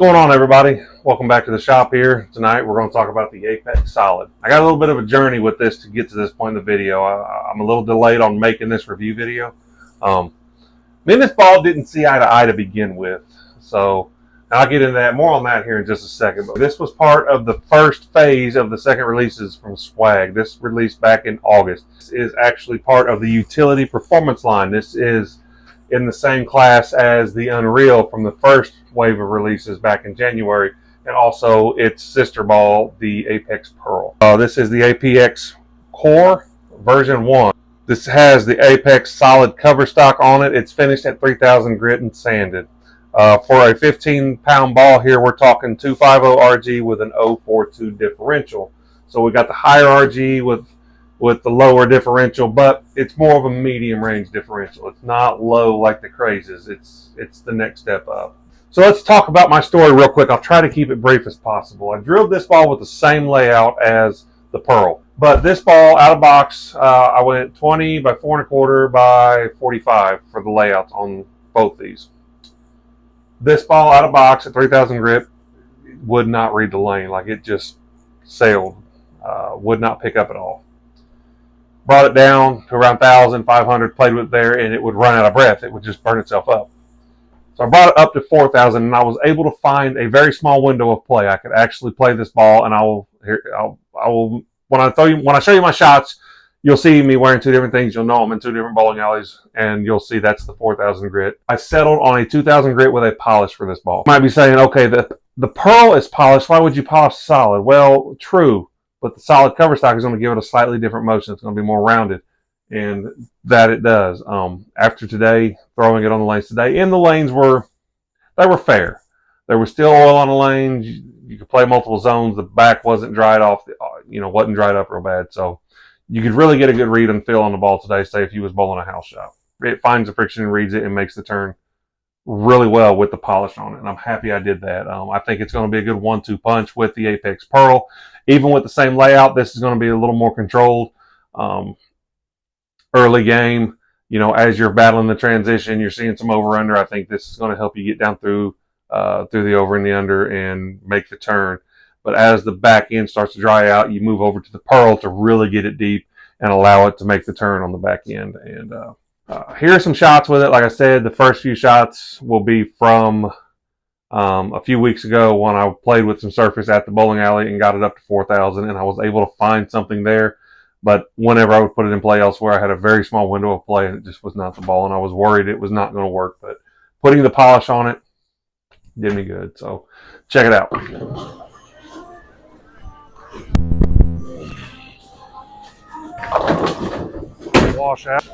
What's going on, everybody? Welcome back to the shop here. Tonight we're going to talk about the APX Solid. I got a little bit of a journey with this to get to this point in the video. I'm a little delayed on making this review video. Me and this ball didn't see eye to eye to begin with, so I'll get into that, more on that here in just a second. But this was part of the first phase of the second releases from Swag. This released back in August. This is actually part of the utility performance line. This is in the same class as the Unreal from the first wave of releases back in January, and also its sister ball, the Apex Pearl. This is the APX Core version 1. This has the Apex Solid cover stock on it. It's finished at 3000 grit and sanded. For a 15-pound ball here, we're talking 250 RG with an 042 differential. So we got the higher RG with the lower differential, but it's more of a medium range differential. It's not low like the Crazes. It's the next step up. So let's talk about my story real quick. I'll try to keep it brief as possible. I drilled this ball with the same layout as the Pearl, but this ball out of box, I went 20 by 4¼ by 45 for the layouts on both these. This ball out of box at 3000 grit would not read the lane. Like, it just sailed, would not pick up at all. Brought it down to around 1,500, played with it there, and it would run out of breath. It would just burn itself up. So I brought it up to 4,000, and I was able to find a very small window of play. I could actually play this ball, and I will when I show you my shots, you'll see me wearing two different things. You'll know I'm in two different bowling alleys, and you'll see that's the 4,000 grit. I settled on a 2,000 grit with a polish for this ball. You might be saying, okay, the Pearl is polished. Why would you polish Solid? Well, true. But the Solid cover stock is going to give it a slightly different motion. It's going to be more rounded, and that it does. After today, throwing it on the lanes today, and the lanes were fair. There was still oil on the lanes. You could play multiple zones. The back wasn't dried off. Wasn't dried up real bad. So you could really get a good read and feel on the ball today. Say if you was bowling a house shot, it finds the friction and reads it and makes the turn really well with the polish on it, and I'm happy I did that. I think it's going to be a good 1-2 punch with the Apex Pearl. Even with the same layout, this is going to be a little more controlled. Early game, as you're battling the transition, you're seeing some over-under. I think this is going to help you get down through the over and the under and make the turn. But as the back end starts to dry out, you move over to the Pearl to really get it deep and allow it to make the turn on the back end. And here are some shots with it. Like I said, the first few shots will be from a few weeks ago when I played with some surface at the bowling alley and got it up to 4,000, and I was able to find something there. But whenever I would put it in play elsewhere, I had a very small window of play, and it just was not the ball, and I was worried it was not going to work. But putting the polish on it did me good. So check it out. Wash out.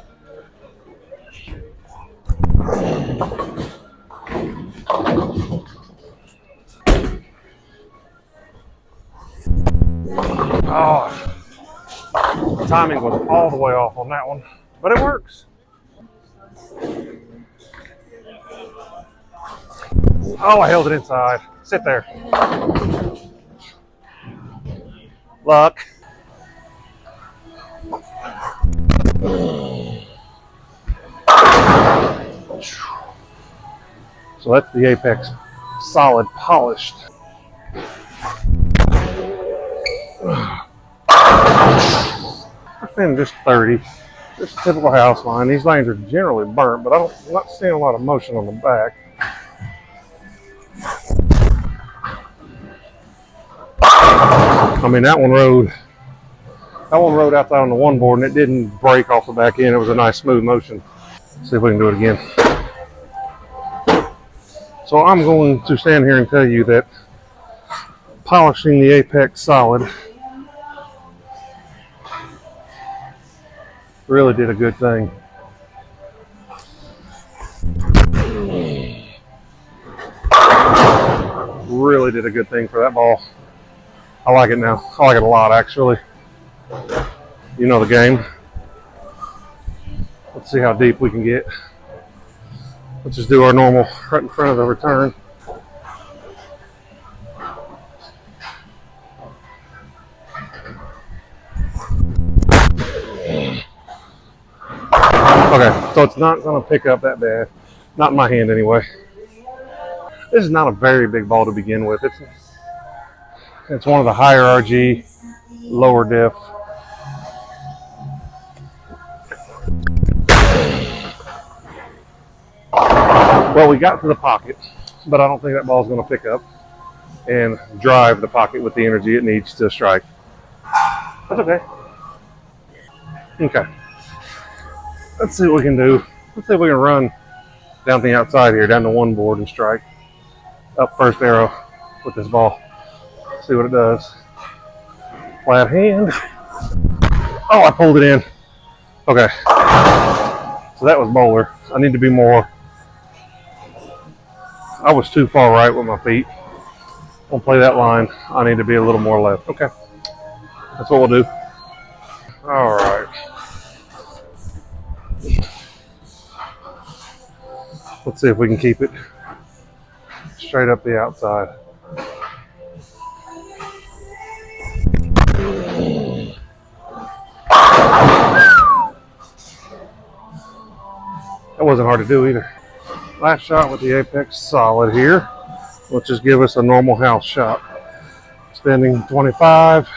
Oh, the timing was all the way off on that one, but it works. Oh, I held it inside. Sit there. Luck. So that's the Apex Solid polished. I think just 30. Just a typical house line. These lanes are generally burnt, but I'm not seeing a lot of motion on the back. I mean, that one rode out there on the one board, and it didn't break off the back end. It was a nice smooth motion. Let's see if we can do it again. So I'm going to stand here and tell you that polishing the Apex Solid really did a good thing. Really did a good thing for that ball. I like it now. I like it a lot, actually. You know the game. Let's see how deep we can get. Let's just do our normal right in front of the return. Okay, so it's not going to pick up that bad. Not in my hand anyway. This is not a very big ball to begin with. It's one of the higher RG, lower diff. Well, we got to the pocket, but I don't think that ball's going to pick up and drive the pocket with the energy it needs to strike. That's okay. Okay. Let's see what we can do. Let's see if we can run down the outside here, down to one board and strike up first arrow with this ball. See what it does. Flat hand. Oh, I pulled it in. Okay. So that was bowler. I need to be more. I was too far right with my feet. I'll play that line. I need to be a little more left. Okay. That's what we'll do. All right. Let's see if we can keep it straight up the outside. That wasn't hard to do either. Last shot with the Apex Solid here. Let's just give us a normal house shot. Extending 25.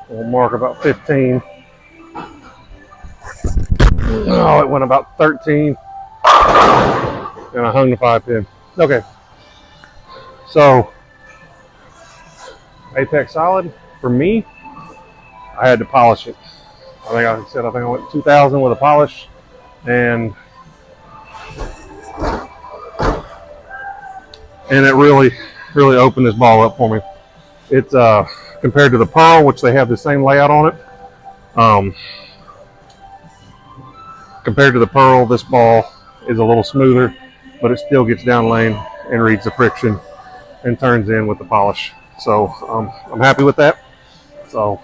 We'll mark about 15. Oh, it went about 13. And I hung the 5-pin. Okay. So, Apex Solid, for me, I had to polish it. I think I went 2,000 with a polish, and it really opened this ball up for me. It's compared to the Pearl, which they have the same layout on it. Compared to the Pearl, this ball is a little smoother, but it still gets down lane and reads the friction and turns in with the polish. So I'm happy with that. So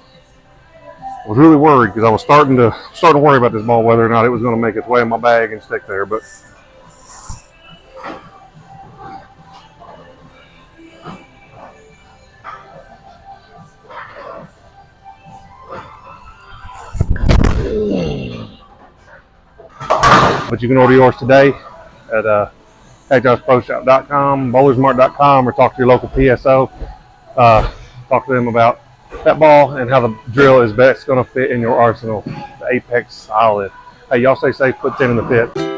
I was really worried because I was starting to worry about this ball, whether or not it was going to make its way in my bag and stick there. But you can order yours today at HagJobsProShop.com, bowlersmart.com, or talk to your local PSO. Talk to them about that ball and how the drill is best going to fit in your arsenal. The Apex Solid. Hey, y'all stay safe. Put 10 in the pit.